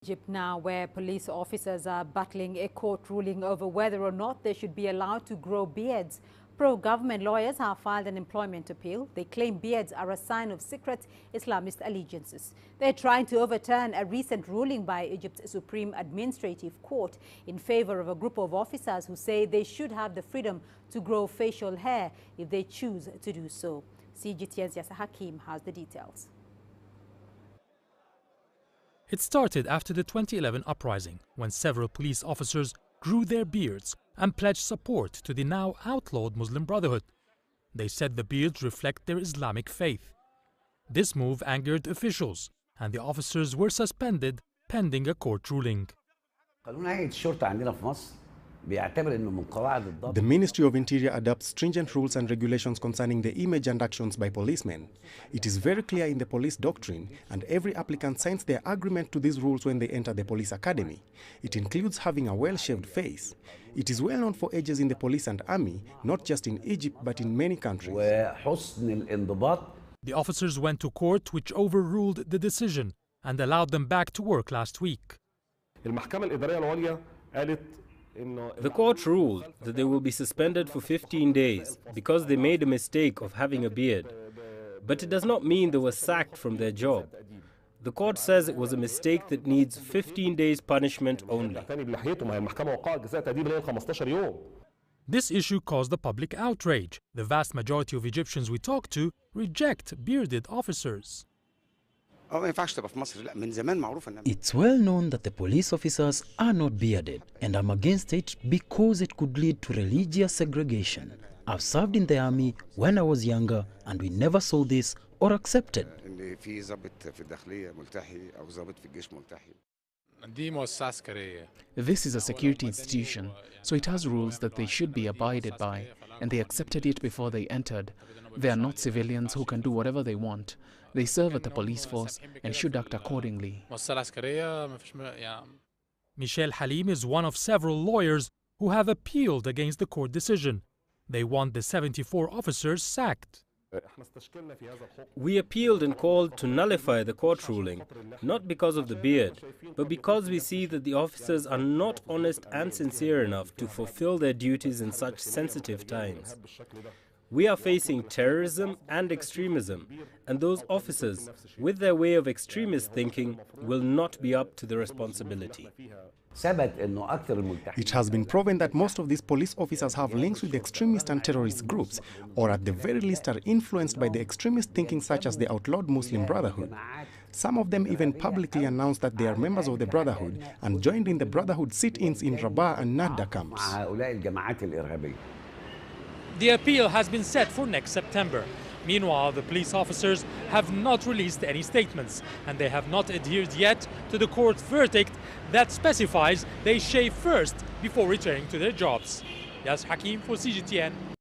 Egypt now, where police officers are battling a court ruling over whether or not they should be allowed to grow beards. Pro-government lawyers have filed an employment appeal. They claim beards are a sign of secret Islamist allegiances. They're trying to overturn a recent ruling by Egypt's Supreme Administrative Court in favor of a group of officers who say they should have the freedom to grow facial hair if they choose to do so. CGTN's Yasser Hakim has the details. It started after the 2011 uprising, when several police officers grew their beards and pledged support to the now outlawed Muslim Brotherhood. They said the beards reflect their Islamic faith. This move angered officials, and the officers were suspended pending a court ruling. The Ministry of Interior adopts stringent rules and regulations concerning the image and actions by policemen. It is very clear in the police doctrine, and every applicant signs their agreement to these rules when they enter the police academy. It includes having a well-shaved face. It is well known for ages in the police and army, not just in Egypt but in many countries. The officers went to court, which overruled the decision and allowed them back to work last week. The court ruled that they will be suspended for 15 days because they made a mistake of having a beard. But it does not mean they were sacked from their job. The court says it was a mistake that needs 15 days punishment only. This issue caused the public outrage. The vast majority of Egyptians we talked to reject bearded officers. It's well known that the police officers are not bearded, and I'm against it because it could lead to religious segregation. I've served in the army when I was younger, and we never saw this or accepted. This is a security institution, so it has rules that they should be abided by, and they accepted it before they entered. They are not civilians who can do whatever they want. They serve at the police force and should act accordingly. Mيشيل Halim is one of several lawyers who have appealed against the court decision. They want the 74 officers sacked. We appealed and called to nullify the court ruling, not because of the beard, but because we see that the officers are not honest and sincere enough to fulfill their duties in such sensitive times. We are facing terrorism and extremism, and those officers, with their way of extremist thinking, will not be up to the responsibility. It has been proven that most of these police officers have links with extremist and terrorist groups, or at the very least are influenced by the extremist thinking such as the outlawed Muslim Brotherhood. Some of them even publicly announced that they are members of the Brotherhood and joined in the Brotherhood sit-ins in Rabah and Nadda camps. The appeal has been set for next September. Meanwhile, the police officers have not released any statements, and they have not adhered yet to the court's verdict that specifies they shave first before returning to their jobs. Yasser Hakim for CGTN.